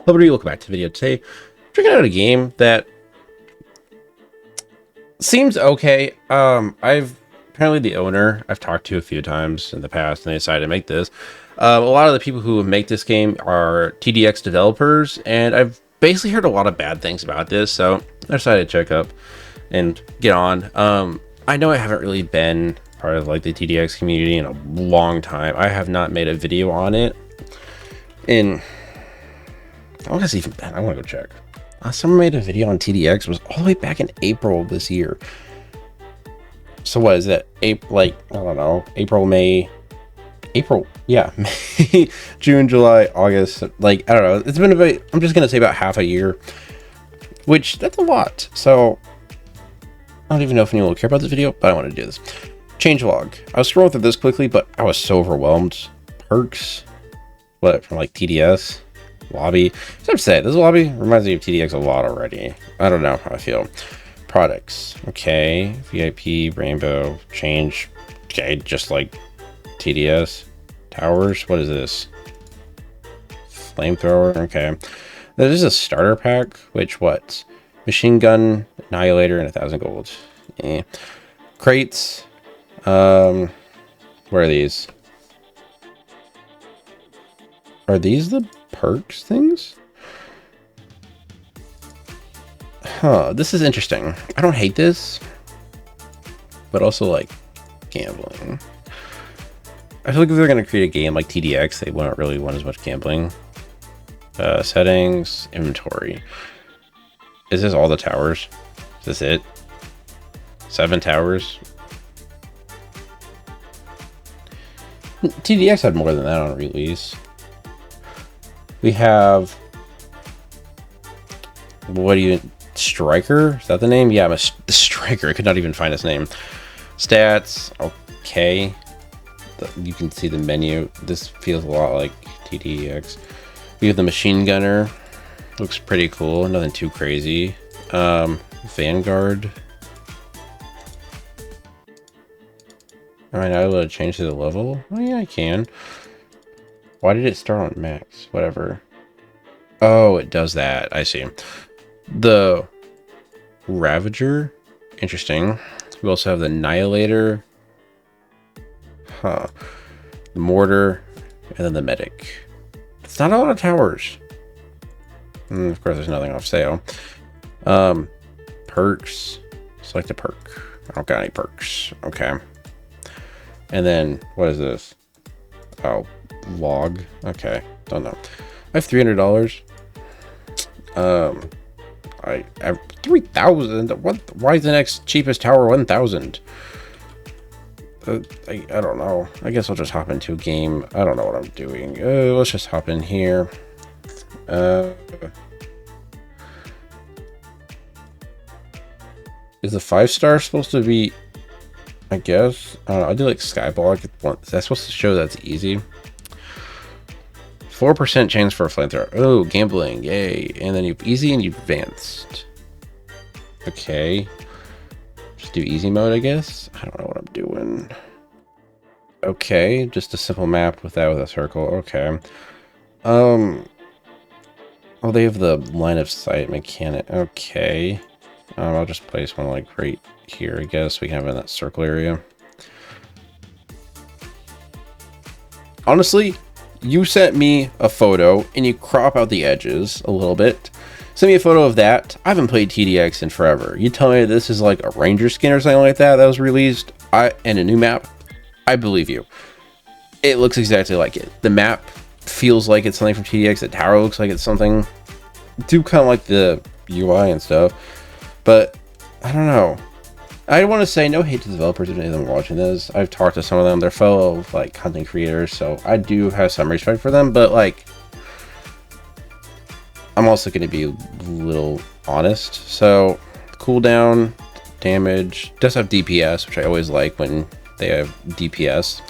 Hello, welcome back to the video. Today, checking out a game that seems okay. I've apparently the owner I've talked to a few times in the past, and they decided to make this. A lot of the people who make this game are TDX developers, and I've basically heard a lot of bad things about this, so I decided to check up and get on. I know I haven't really been part of like the TDX community in a long time. I have not made a video on it in, I want to even been. I want to go check. Last time I made a video on TDX was all the way back in April of this year. So what is that? April, like, I don't know, April, yeah, May, June, July, August, like, I don't know. It's been about, I'm just going to say about half a year, which that's a lot. So I don't even know if anyone will care about this video, but I want to do this. Changelog. I was scrolling through this quickly, but I was so overwhelmed. Perks, what, from like TDS? Lobby. So I'm saying this lobby reminds me of TDX a lot already. I don't know how I feel. Products. Okay. VIP, rainbow, change. Okay, just like TDS. Towers. What is this? Flamethrower. Okay. There's a starter pack, which what? Machine gun, annihilator, and 1,000 gold. Eh. Crates. Where are these? Are these the perks things? Huh, this is interesting. I don't hate this, but also like gambling. I feel like if they're going to create a game like TDX, they wouldn't really want as much gambling. Settings, inventory. Is this all the towers? Is this it? 7 towers? TDX had more than that on release. We have, what do you, Striker? Is that the name? Yeah, I'm the Striker. I could not even find his name. Stats, okay. You can see the menu. This feels a lot like TDX. We have the Machine Gunner. Looks pretty cool. Nothing too crazy. Vanguard. Am I not able to change the level? Oh yeah, I can. Why did it start on max? Whatever. Oh, it does that. I see. The Ravager. Interesting. We also have the Annihilator. Huh. The Mortar. And then the Medic. It's not a lot of towers. And of course, there's nothing off sale. Perks. Select a perk. I don't got any perks. Okay. And then, what is this? Oh. Log. Okay, don't know. I have $300. I have 3,000. What? Why is the next cheapest tower 1,000? I don't know. I guess I'll just hop into a game. I don't know what I'm doing. Let's just hop in here. Is the 5-star supposed to be? I guess. I don't know. I do like Skyblock. That's supposed to show that's easy. 4% chance for a flamethrower. Oh, gambling. Yay. And then you easy and you advanced. Okay. Just do easy mode, I guess. I don't know what I'm doing. Okay. Just a simple map with a circle. Okay. Oh, they have the line of sight mechanic. Okay. I'll just place one like right here, I guess. We can have it in that circle area. Honestly, you sent me a photo and you crop out the edges a little bit. Send me a photo of that. I haven't played TDX in forever. You tell me this is like a ranger skin or something like that was released and a new map. I believe you. It looks exactly like it. The map feels like it's something from TDX. The tower looks like it's something. Do kind of like the UI and stuff. But I don't know. I want to say no hate to the developers if any of them are watching this. I've talked to some of them. They're fellow like content creators, so I do have some respect for them. But like, I'm also going to be a little honest. So cooldown, damage, does have DPS, which I always like when they have DPS.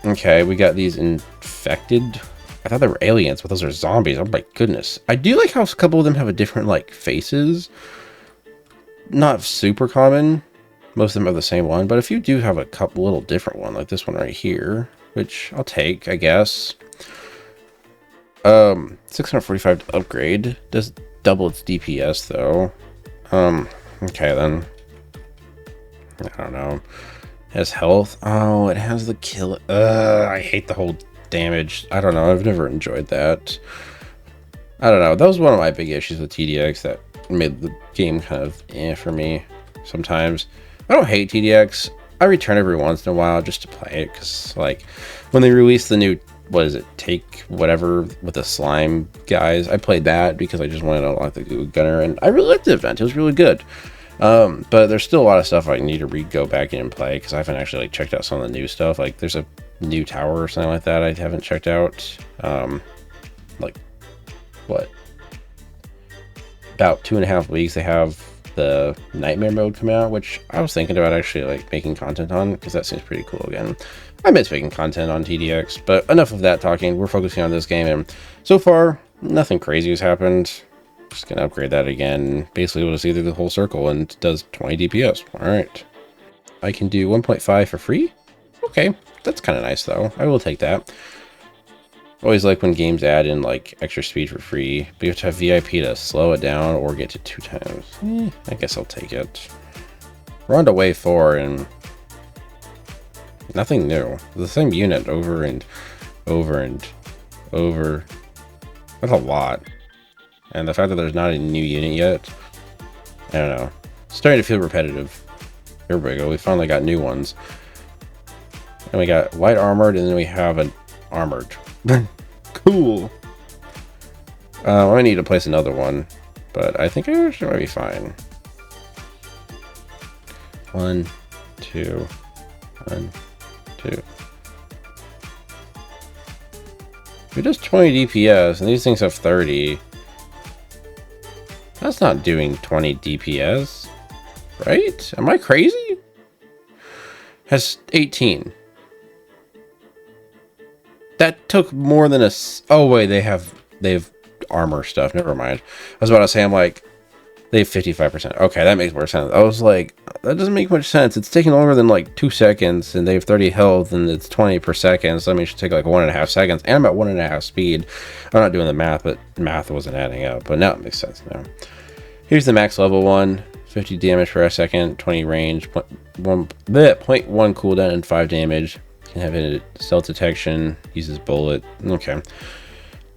Okay, we got these infected. I thought they were aliens, but those are zombies. Oh my goodness. I do like how a couple of them have a different like faces. Not super common. Most of them have the same one, but if you do have a couple little different one, like this one right here, which I'll take, I guess. 645 to upgrade. Does double its DPS though. Okay then. I don't know. It has health. Oh, it has the kill. I hate the whole damage. I don't know. I've never enjoyed that. I don't know. That was one of my big issues with TDX that made the game kind of for me sometimes. I don't hate TDX. I return every once in a while just to play it because, like, when they released the new, what is it, Take Whatever with the slime guys, I played that because I just wanted to unlock the Goo Gunner, and I really liked the event. It was really good. But there's still a lot of stuff I need to go back in and play because I haven't actually like checked out some of the new stuff. Like there's a new tower or something like that I haven't checked out. Like what? About 2.5 weeks they have the nightmare mode come out, which I was thinking about actually like making content on because that seems pretty cool again. I miss making content on TDX, but enough of that talking. We're focusing on this game, and so far nothing crazy has happened. Just gonna upgrade that again. Basically we'll see through the whole circle and it does 20 DPS. All right, I can do 1.5 for free. Okay, that's kind of nice though. I will take that. Always like when games add in like extra speed for free, but you have to have VIP to slow it down or get to 2 times. I guess I'll take it. We're on to wave 4 and nothing new. The same unit over and over and over. That's a lot. And the fact that there's not a new unit yet, I don't know. It's starting to feel repetitive. Here we go. We finally got new ones. And we got light armored, and then we have an armored. Cool. I need to place another one, but I think I should be fine. 1, 2, 1, 2. It does 20 DPS, and these things have 30. That's not doing 20 DPS, right? Am I crazy? Has 18. That took more than a... Oh, wait, they have armor stuff. Never mind. I was about to say, I'm like, they have 55%. Okay, that makes more sense. I was like, that doesn't make much sense. It's taking longer than like 2 seconds, and they have 30 health, and it's 20 per second. So that means it should take like 1.5 seconds, and I'm at 1.5 speed. I'm not doing the math, but math wasn't adding up. But now it makes sense now. Here's the max level one. 50 damage per second, 20 range, 0.1 cooldown, and 5 damage. Can have a stealth detection, uses bullet. Okay,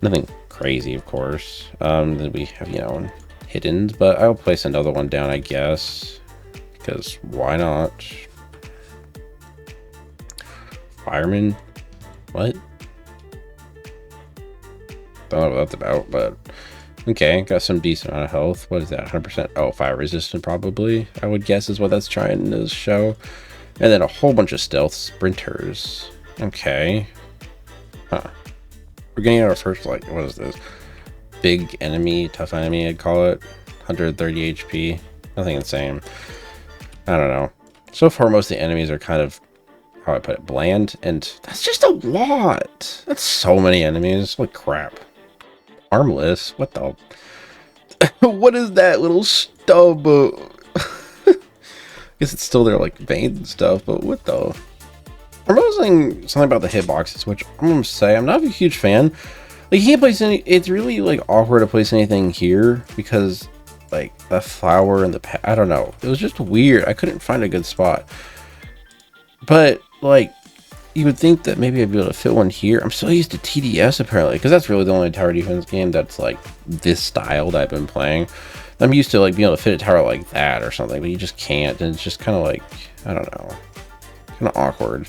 nothing crazy, of course. Then we have, you know, hidden, but I'll place another one down, I guess, because why not? Fireman, what? Don't know what that's about, but okay, got some decent amount of health. What is that? 100%? Oh, fire resistant, probably, I would guess is what that's trying to show. And then a whole bunch of stealth sprinters. Okay. Huh. We're getting our first, like, what is this? Big enemy, tough enemy, I'd call it. 130 HP. Nothing insane. I don't know. So far, most of the enemies are kind of, how I put it, bland. And that's just a lot. That's so many enemies. Holy crap. Armless? What the? What is that little stub? I guess it's still there, like veins and stuff, but what the? I'm noticing something about the hitboxes, which I'm gonna say I'm not a huge fan. Like, you can't place any. It's really like awkward to place anything here because, like, the flower and the I don't know. It was just weird. I couldn't find a good spot. But like, you would think that maybe I'd be able to fit one here. I'm so used to TDS apparently, because that's really the only tower defense game that's like this style that I've been playing. I'm used to like being able to fit a tower like that or something, but you just can't, and it's just kind of like, I don't know, kind of awkward.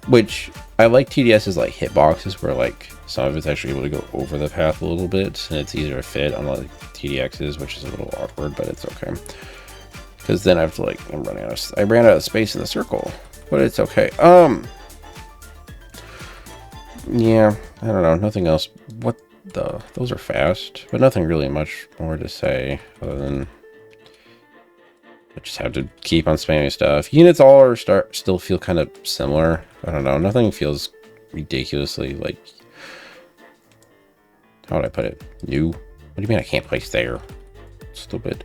Which I like TDS's like hitboxes where like some of it's actually able to go over the path a little bit, and it's easier to fit, unlike TDX's, which is a little awkward, but it's okay. Because then I have to like, I ran out of space in the circle, but it's okay. Yeah, I don't know, nothing else. What? Those are fast, but nothing really much more to say other than I just have to keep on spamming stuff. Units all are still feel kind of similar. I don't know, nothing feels ridiculously like, how would I put it, new? What do you mean I can't place there? Stupid.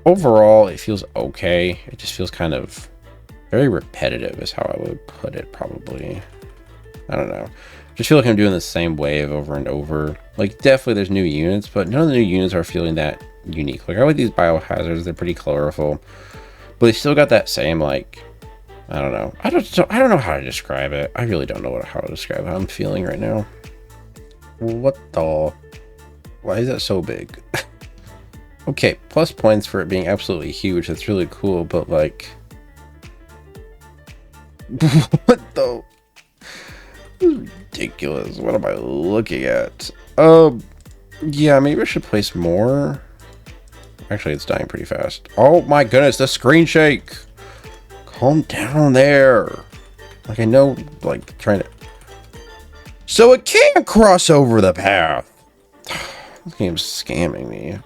Overall, it feels okay. It just feels kind of very repetitive is how I would put it, probably. I don't know. Just feel like I'm doing the same wave over and over. Like, definitely there's new units, but none of the new units are feeling that unique. Like, I like these biohazards, they're pretty colorful, but they still got that same, like, I don't know. I don't know how to describe it. I really don't know how to describe how I'm feeling right now. What the? Why is that so big? Okay, plus points for it being absolutely huge. That's really cool, but like, what the? This is ridiculous. What am I looking at? Yeah, maybe I should place more. Actually, it's dying pretty fast. Oh my goodness, the screen shake. Calm down there. Like, I know, like, trying to... So it can't cross over the path. This game's scamming me.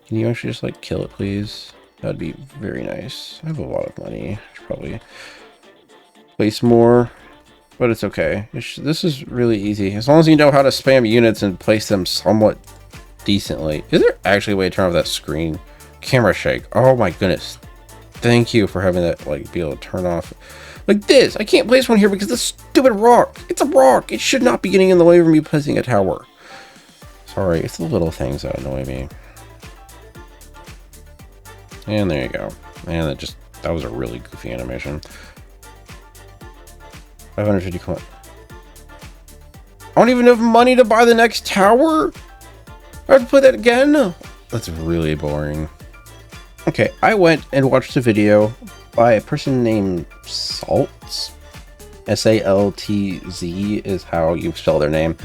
Can you actually just, like, kill it, please? That'd be very nice. I have a lot of money. I should probably place more, but it's okay. This is really easy. As long as you know how to spam units and place them somewhat decently. Is there actually a way to turn off that screen? Camera shake. Oh my goodness. Thank you for having that, like, be able to turn off like this. I can't place one here because this stupid rock. It's a rock. It should not be getting in the way of me placing a tower. Sorry, it's the little things that annoy me. And there you go. And that was a really goofy animation. 550 coin. I don't even have money to buy the next tower. I have to play that again. That's really boring. Okay, I went and watched a video by a person named Saltz. S-A-L-T-Z is how you spell their name.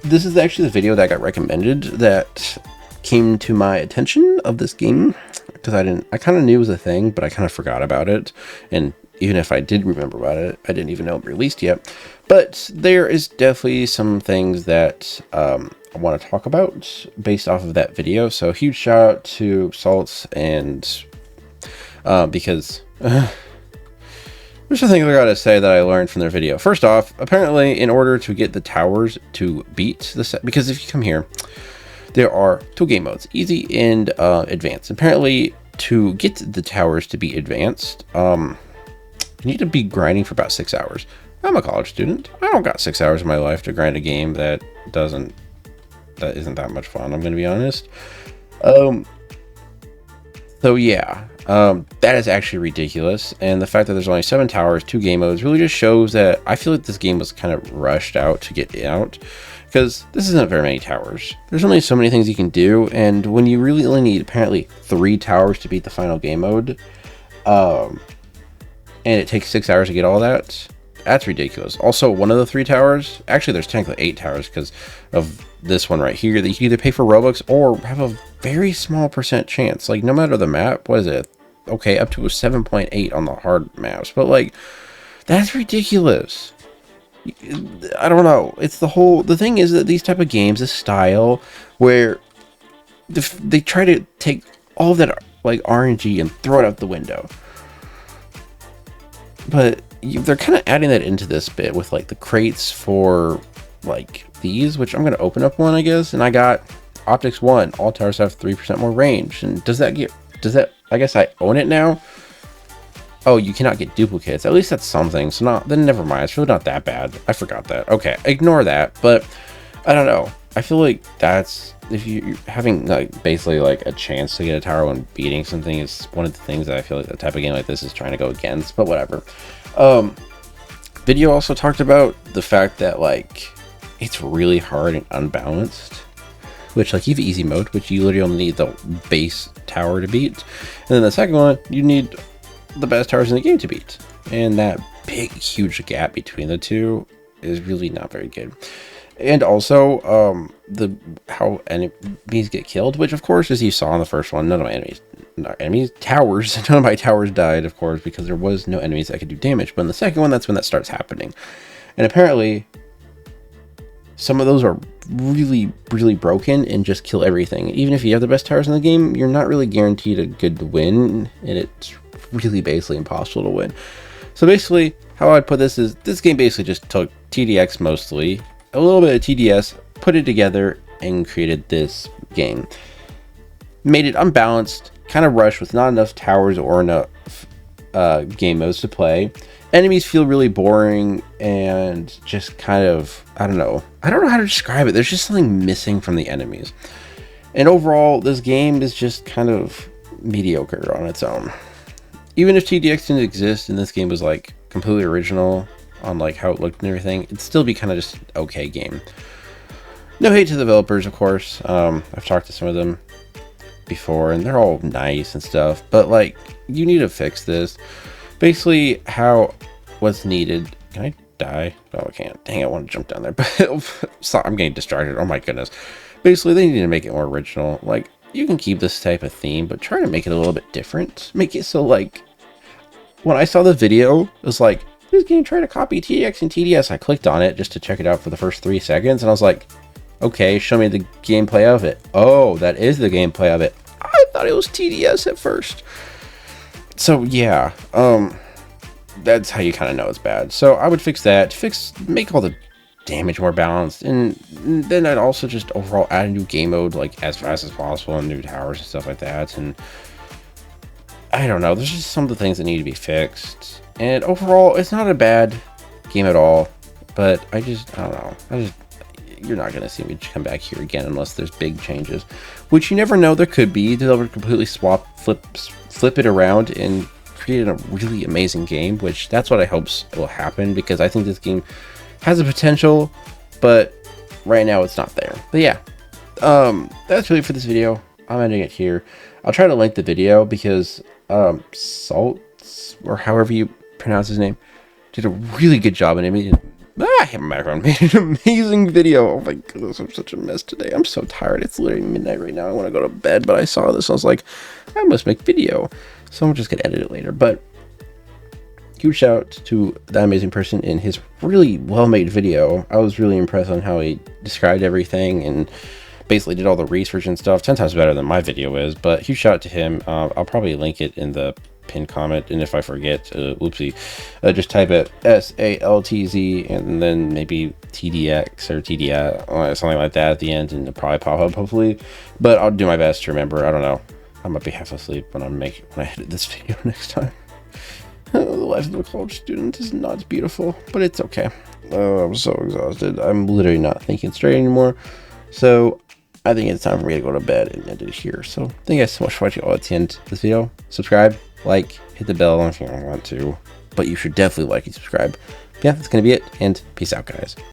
This is actually the video that got recommended that came to my attention of this game, because I kind of knew it was a thing, but I kind of forgot about it. And even if I did remember about it, I didn't even know it released yet. But there is definitely some things that I want to talk about based off of that video. So huge shout out to Saltz, and because there's some things I gotta say that I learned from their video. First off, apparently in order to get the towers to beat the set, because if you come here, there are two game modes, easy and advanced. Apparently to get the towers to be advanced, you need to be grinding for about 6 hours. I'm a college student. I don't got 6 hours of my life to grind a game that isn't that much fun, I'm gonna be honest. So yeah, that is actually ridiculous. And the fact that there's only 7 towers, 2 game modes, really just shows that I feel like this game was kind of rushed out to get out, because this isn't very many towers. There's only so many things you can do, and when you really only need apparently 3 towers to beat the final game mode, and it takes 6 hours to get all that, that's ridiculous. Also, one of the 3 towers, actually there's technically 8 towers because of this one right here, that you can either pay for Robux or have a very small % chance. Like, no matter the map, what is it? Okay, up to a 7.8 on the hard maps, but like, that's ridiculous. I don't know. It's the thing is that these type of games, this style, where they try to take all of that like RNG and throw it out the window. But they're kind of adding that into this bit with like the crates for like these, which I'm going to open up one, I guess. And I got Optics 1. All towers have 3% more range. And does that, I guess I own it now. Oh, you cannot get duplicates. At least that's something. So then never mind. It's really not that bad. I forgot that. Okay, ignore that. But I don't know. I feel like that's, if you're having like basically like a chance to get a tower when beating something, is one of the things that I feel like the type of game like this is trying to go against. But whatever. Video also talked about the fact that like it's really hard and unbalanced, which like you have easy mode, which you literally only need the base tower to beat, and then the second one you need the best towers in the game to beat, and that big huge gap between the two is really not very good. And also how enemies get killed, which of course, as you saw in the first one, none of my towers died, of course, because there was no enemies that could do damage. But in the second one, that's when that starts happening. And apparently some of those are really, really broken and just kill everything. Even if you have the best towers in the game, you're not really guaranteed a good win, and it's really basically impossible to win. So basically, how I'd put this is, this game basically just took TDX mostly, a little bit of TDS, put it together, and created this game. Made it unbalanced, kind of rushed with not enough towers or enough game modes to play. Enemies feel really boring and just kind of, I don't know how to describe it. There's just something missing from the enemies. And overall, this game is just kind of mediocre on its own. Even if TDX didn't exist and this game was like completely original on like how it looked and everything, it'd still be kind of just an okay game. No hate to the developers, of course. I've talked to some of them before and they're all nice and stuff, but like, you need to fix this. Basically, what's needed. Can I die? Oh, I can't. Dang, I want to jump down there, but sorry, I'm getting distracted. Oh my goodness. Basically, they need to make it more original. Like, you can keep this type of theme, but try to make it a little bit different. Make it so, like, when I saw the video, it was like, this game tried to copy TDX and TDS. I clicked on it just to check it out for the first 3 seconds, and I was like, okay, show me the gameplay of it. Oh, that is the gameplay of it. I thought it was TDS at first. So yeah, that's how you kind of know it's bad. So I would fix that, make all the damage more balanced, and then I'd also just overall add a new game mode like as fast as possible and new towers and stuff like that. And I don't know, there's just some of the things that need to be fixed. And overall, it's not a bad game at all, but I don't know. You're not going to see me come back here again unless there's big changes, which you never know. There could be. They'll completely flip it around and create a really amazing game, which that's what I hope will happen, because I think this game has the potential, but right now it's not there. But yeah, that's really for this video. I'm ending it here. I'll try to link the video because Salts, or however you pronounce his name, did a really good job in it. I hit my microphone. Made an amazing video. Oh my goodness, I'm such a mess today. I'm so tired. It's literally midnight right now. I want to go to bed, but I saw this. I was like, I must make video. So I'm just going to edit it later. But huge shout out to that amazing person in his really well-made video. I was really impressed on how he described everything and basically did all the research and stuff. 10 times better than my video is. But huge shout out to him. I'll probably link it in the pinned comment, and if I forget, whoopsie, just type it SALTZ and then maybe TDX or TDS or something like that at the end, and it'll probably pop up hopefully. But I'll do my best to remember. I don't know, I might be half asleep when I edit this video next time. The life of a college student is not beautiful, but it's okay. I'm so exhausted. I'm literally not thinking straight anymore, so I think it's time for me to go to bed and end it here. So thank you guys so much for watching all at the end of this video. Subscribe, like, hit the bell if you don't want to, but you should definitely like and subscribe. Yeah, that's gonna be it, and peace out, guys.